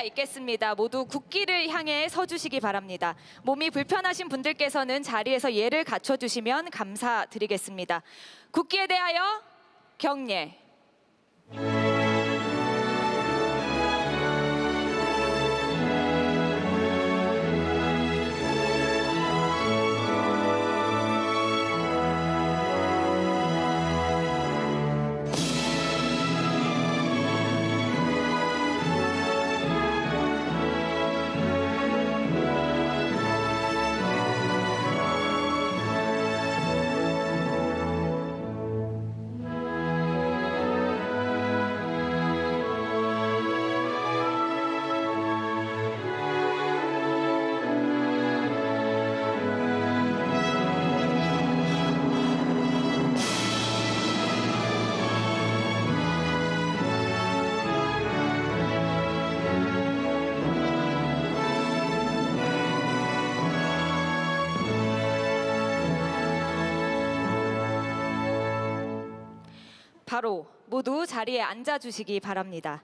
있겠습니다. 모두 국기를 향해 서주시기 바랍니다. 몸이 불편하신 분들께서는 자리에서 예를 갖춰주시면 감사드리겠습니다. 국기에 대하여 경례. 바로 모두 자리에 앉아주시기 바랍니다.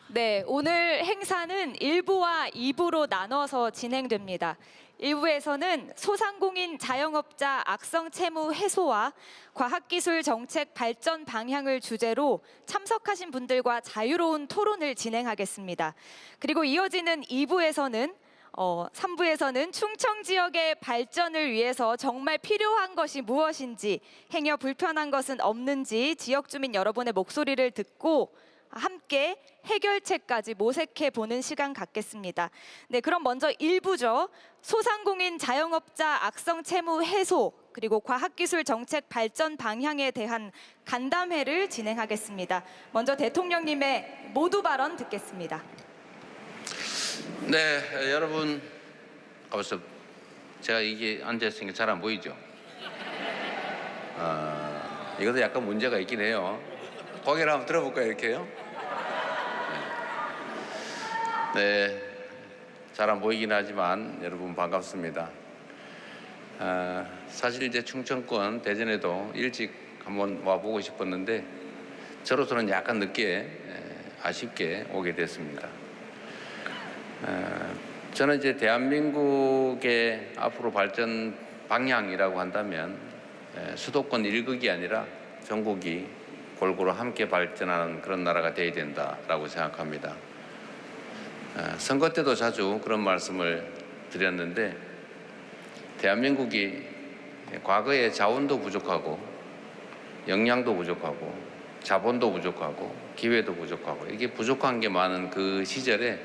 네, 오늘 행사는 1부와 2부로 나눠서 진행됩니다. 1부에서는 소상공인 자영업자 악성 채무 해소와 과학기술 정책 발전 방향을 주제로 참석하신 분들과 자유로운 토론을 진행하겠습니다. 그리고 이어지는 2부에서는 3부에서는 충청 지역의 발전을 위해서 정말 필요한 것이 무엇인지, 행여 불편한 것은 없는지 지역 주민 여러분의 목소리를 듣고 함께 해결책까지 모색해 보는 시간 갖겠습니다. 네, 그럼 먼저 1부죠. 소상공인 자영업자 악성 채무 해소 그리고 과학기술 정책 발전 방향에 대한 간담회를 진행하겠습니다. 먼저 대통령님의 모두 발언 듣겠습니다. 네, 여러분, 벌써 제가 이게 앉아있으니까 잘 안 보이죠? 이것도 약간 문제가 있긴 해요. 고개를 한번 들어볼까요, 이렇게요? 네, 잘 안 보이긴 하지만 여러분 반갑습니다. 사실 이제 충청권 대전에도 일찍 한번 와보고 싶었는데 저로서는 약간 늦게 아쉽게 오게 됐습니다. 저는 이제 대한민국의 앞으로 발전 방향이라고 한다면 수도권 일극이 아니라 전국이 골고루 함께 발전하는 그런 나라가 되어야 된다라고 생각합니다. 선거 때도 자주 그런 말씀을 드렸는데 대한민국이 과거에 자원도 부족하고 역량도 부족하고 자본도 부족하고 기회도 부족하고 이게 부족한 게 많은 그 시절에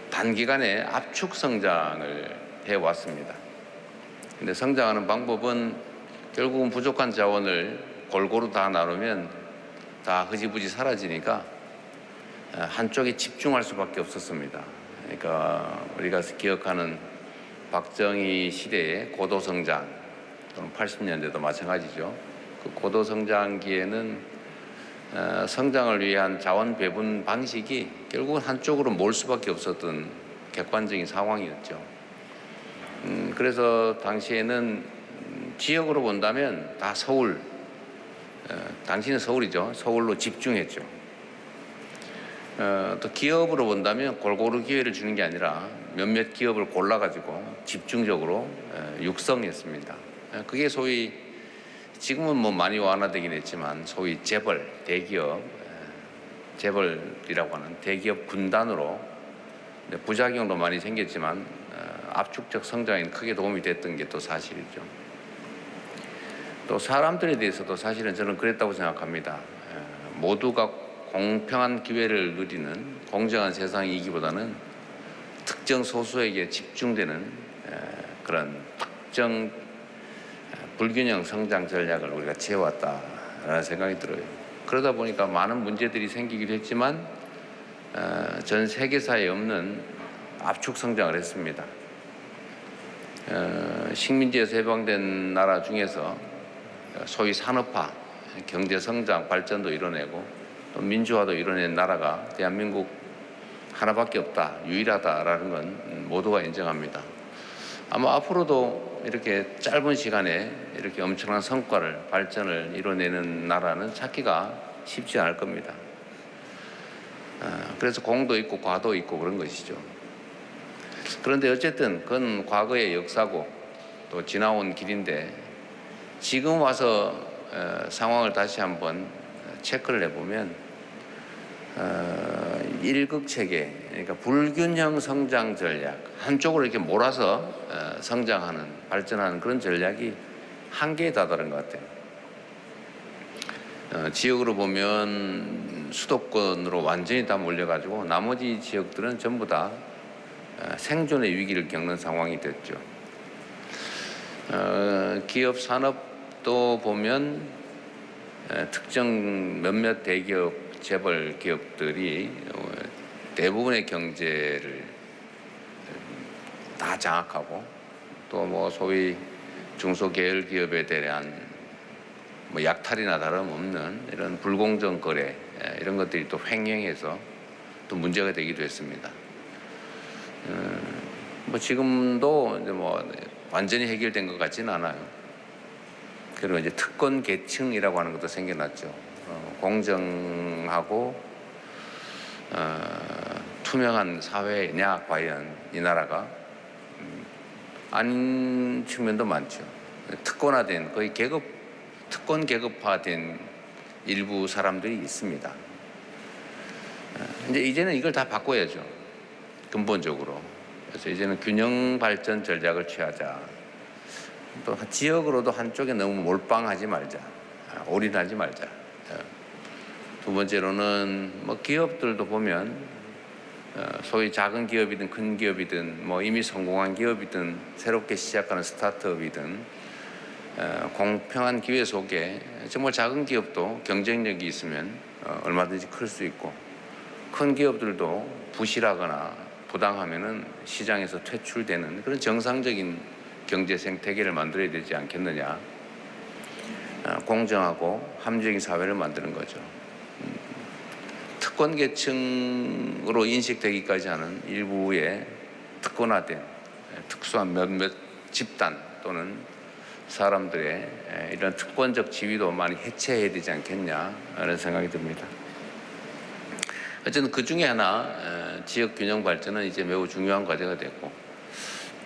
단기간에 압축 성장을 해왔습니다. 근데 성장하는 방법은 결국은 부족한 자원을 골고루 다 나누면 다 흐지부지 사라지니까 한쪽에 집중할 수밖에 없었습니다. 그러니까 우리가 기억하는 박정희 시대의 고도성장 또는 80년대도 마찬가지죠. 그 고도성장기에는 성장을 위한 자원 배분 방식이 결국은 한쪽으로 몰 수밖에 없었던 객관적인 상황이었죠. 그래서 당시에는 지역으로 본다면 다 서울, 당시는 서울이죠. 서울로 집중했죠. 또 기업으로 본다면 골고루 기회를 주는 게 아니라 몇몇 기업을 골라가지고 집중적으로 육성했습니다. 그게 소위 지금은 뭐 많이 완화되긴 했지만 소위 재벌, 대기업, 재벌이라고 하는 대기업 군단으로 부작용도 많이 생겼지만 압축적 성장에 크게 도움이 됐던 게 또 사실이죠. 또 사람들에 대해서도 사실은 저는 그랬다고 생각합니다. 모두가 공평한 기회를 누리는 공정한 세상이기보다는 특정 소수에게 집중되는 그런 특정 불균형 성장 전략을 우리가 채워왔다라는 생각이 들어요. 그러다 보니까 많은 문제들이 생기기도 했지만 전 세계사에 없는 압축 성장을 했습니다. 식민지에서 해방된 나라 중에서 소위 산업화, 경제 성장, 발전도 이뤄내고 또 민주화도 이뤄낸 나라가 대한민국 하나밖에 없다, 유일하다라는 건 모두가 인정합니다. 아마 앞으로도 이렇게 짧은 시간에 이렇게 엄청난 성과를 발전을 이뤄내는 나라는 찾기가 쉽지 않을 겁니다. 그래서 공도 있고 과도 있고 그런 것이죠. 그런데 어쨌든 그건 과거의 역사고 또 지나온 길인데 지금 와서 상황을 다시 한번 체크를 해보면 일극체계, 그러니까 불균형 성장 전략, 한쪽으로 이렇게 몰아서 성장하는, 발전하는 그런 전략이 한계에 다다른 것 같아요. 지역으로 보면 수도권으로 완전히 다 몰려가지고 나머지 지역들은 전부 다 생존의 위기를 겪는 상황이 됐죠. 기업 산업도 보면 특정 몇몇 대기업, 재벌 기업들이 대부분의 경제를 다 장악하고 또 뭐 소위 중소계열 기업에 대한 뭐 약탈이나 다름없는 이런 불공정 거래 이런 것들이 또 횡행해서 또 문제가 되기도 했습니다. 뭐 지금도 이제 뭐 완전히 해결된 것 같지는 않아요. 그리고 이제 특권 계층이라고 하는 것도 생겨났죠. 공정하고 투명한 사회냐 과연 이 나라가 아닌 측면도 많죠. 특권화된 거의 특권 계급화된 일부 사람들이 있습니다. 이제는 이걸 다 바꿔야죠. 근본적으로. 그래서 이제는 균형 발전 전략을 취하자. 또 지역으로도 한쪽에 너무 몰빵하지 말자. 올인하지 말자. 두 번째로는 뭐 기업들도 보면 소위 작은 기업이든 큰 기업이든 뭐 이미 성공한 기업이든 새롭게 시작하는 스타트업이든 공평한 기회 속에 정말 작은 기업도 경쟁력이 있으면 얼마든지 클 수 있고 큰 기업들도 부실하거나 부당하면은 시장에서 퇴출되는 그런 정상적인 경제 생태계를 만들어야 되지 않겠느냐. 공정하고 합리적인 사회를 만드는 거죠. 특권 계층으로 인식되기까지 하는 일부의 특권화된 특수한 몇몇 집단 또는 사람들의 이런 특권적 지위도 많이 해체해야 되지 않겠냐 하는 생각이 듭니다. 어쨌든 그 중에 하나 지역 균형 발전은 이제 매우 중요한 과제가 됐고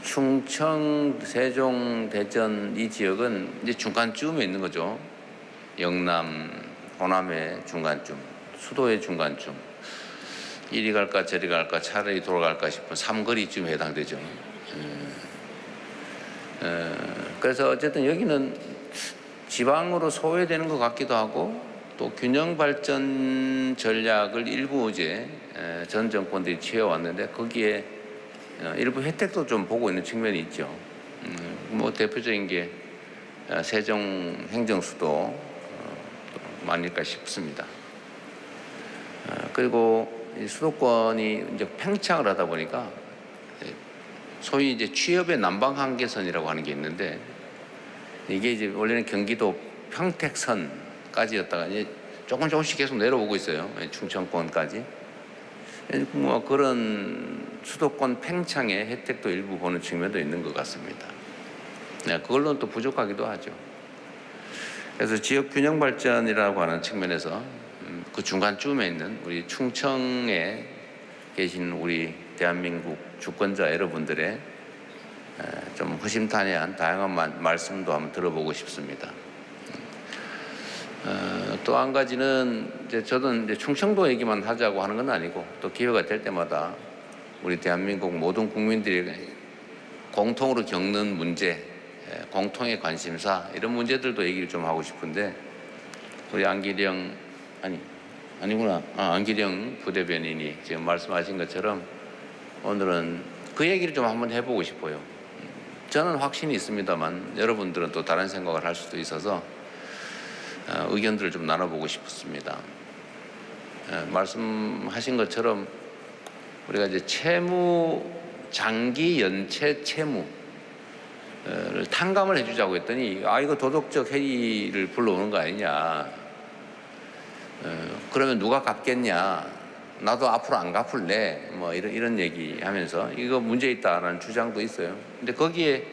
충청, 세종, 대전 이 지역은 이제 중간쯤에 있는 거죠. 영남, 호남의 중간쯤, 수도의 중간쯤. 이리 갈까 저리 갈까 차라리 돌아갈까 싶은 삼거리쯤에 해당되죠. 그래서 어쨌든 여기는 지방으로 소외되는 것 같기도 하고 또 균형 발전 전략을 일부 이제 전 정권들이 취해왔는데 거기에 일부 혜택도 좀 보고 있는 측면이 있죠. 뭐 대표적인 게 세종 행정수도 아닐까 싶습니다. 그리고 수도권이 이제 팽창을 하다 보니까 소위 이제 취업의 남방 한계선이라고 하는 게 있는데 이게 이제 원래는 경기도 평택선까지였다가 이제 조금씩 계속 내려오고 있어요. 충청권까지. 뭐 그런 수도권 팽창의 혜택도 일부 보는 측면도 있는 것 같습니다. 그걸로는 또 부족하기도 하죠. 그래서 지역 균형 발전이라고 하는 측면에서 그 중간쯤에 있는 우리 충청에 계신 우리 대한민국 주권자 여러분들의 좀 허심탄회한 다양한 말씀도 한번 들어보고 싶습니다. 또 한 가지는 이제 저도 이제 충청도 얘기만 하자고 하는 건 아니고 또 기회가 될 때마다 우리 대한민국 모든 국민들이 공통으로 겪는 문제, 공통의 관심사 이런 문제들도 얘기를 좀 하고 싶은데 우리 안기령 안기령 부대변인이 지금 말씀하신 것처럼 오늘은 그 얘기를 좀 한번 해보고 싶어요. 저는 확신이 있습니다만 여러분들은 또 다른 생각을 할 수도 있어서 의견들을 좀 나눠보고 싶습니다. 말씀하신 것처럼 우리가 이제 장기 연체 채무를 탕감을 해주자고 했더니 이거 도덕적 해이를 불러오는 거 아니냐. 그러면 누가 갚겠냐. 나도 앞으로 안 갚을래. 뭐 이런 얘기 하면서 이거 문제 있다라는 주장도 있어요. 근데 거기에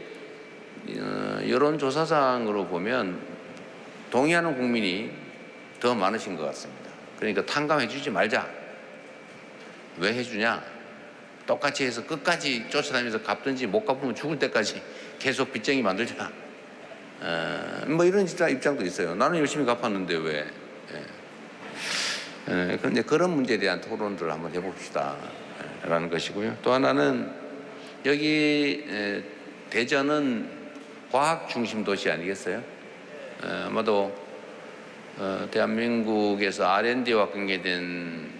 여론조사상으로 보면 동의하는 국민이 더 많으신 것 같습니다. 그러니까 탕감해주지 말자. 왜 해주냐? 똑같이 해서 끝까지 쫓아다니면서 갚든지 못 갚으면 죽을 때까지 계속 빚쟁이 만들자. 뭐 이런 입장도 있어요. 나는 열심히 갚았는데 왜? 그런데 그런 문제에 대한 토론들을 한번 해봅시다. 라는 것이고요. 또 하나는 여기 대전은 과학 중심 도시 아니겠어요? 아마도 대한민국에서 R&D와 관계된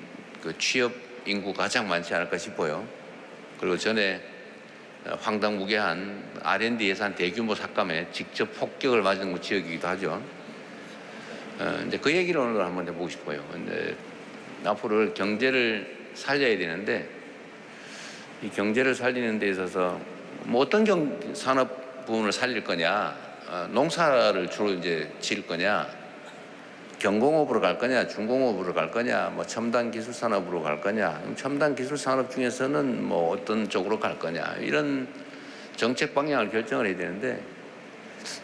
그 취업 인구 가장 많지 않을까 싶어요. 그리고 전에 황당무계한 R&D 예산 대규모 삭감에 직접 폭격을 맞은 지역이기도 하죠. 이제 그 얘기를 오늘 한번 해보고 싶어요. 근데 앞으로 경제를 살려야 되는데 이 경제를 살리는 데 있어서 뭐 어떤 산업 부분을 살릴 거냐, 농사를 주로 이제 지을 거냐, 경공업으로 갈 거냐, 중공업으로 갈 거냐, 뭐 첨단 기술 산업으로 갈 거냐, 첨단 기술 산업 중에서는 뭐 어떤 쪽으로 갈 거냐, 이런 정책 방향을 결정을 해야 되는데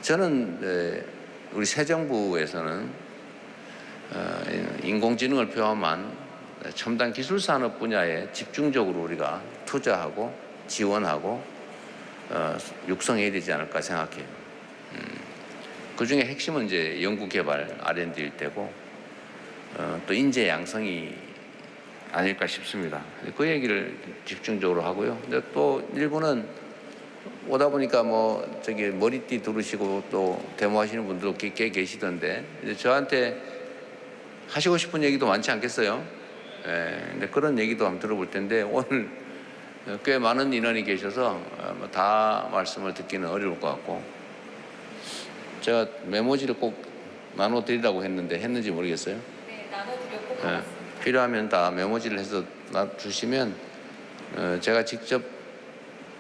저는 우리 새 정부에서는 인공지능을 포함한 첨단 기술 산업 분야에 집중적으로 우리가 투자하고 지원하고 육성해야 되지 않을까 생각해요. 그 중에 핵심은 이제 연구개발 R&D일 테고 또 인재 양성이 아닐까 싶습니다. 그 얘기를 집중적으로 하고요. 근데 또 일부는 오다 보니까 뭐 저기 머리띠 두르시고 또 데모하시는 분들도 꽤 계시던데 이제 저한테 하시고 싶은 얘기도 많지 않겠어요? 근데 그런 얘기도 한번 들어볼 텐데 오늘 꽤 많은 인원이 계셔서 다 말씀을 듣기는 어려울 것 같고 제가 메모지를 꼭 나눠드리라고 했는지 모르겠어요. 네, 나눠드렸고 필요하면 다 메모지를 해서 주시면 제가 직접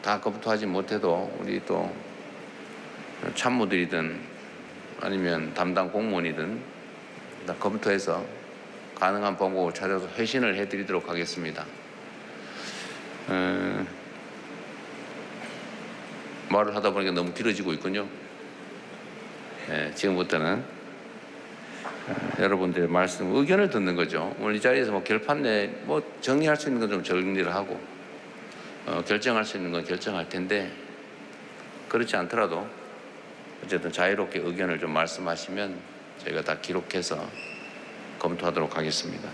다 검토하지 못해도 우리 또 참모들이든 아니면 담당 공무원이든 다 검토해서 가능한 방법을 찾아서 회신을 해드리도록 하겠습니다. 말을 하다 보니까 너무 길어지고 있군요. 지금부터는 여러분들의 말씀, 의견을 듣는 거죠. 오늘 이 자리에서 뭐 결판 뭐 정리할 수 있는 건 좀 정리를 하고 결정할 수 있는 건 결정할 텐데 그렇지 않더라도 어쨌든 자유롭게 의견을 좀 말씀하시면 저희가 다 기록해서 검토하도록 하겠습니다.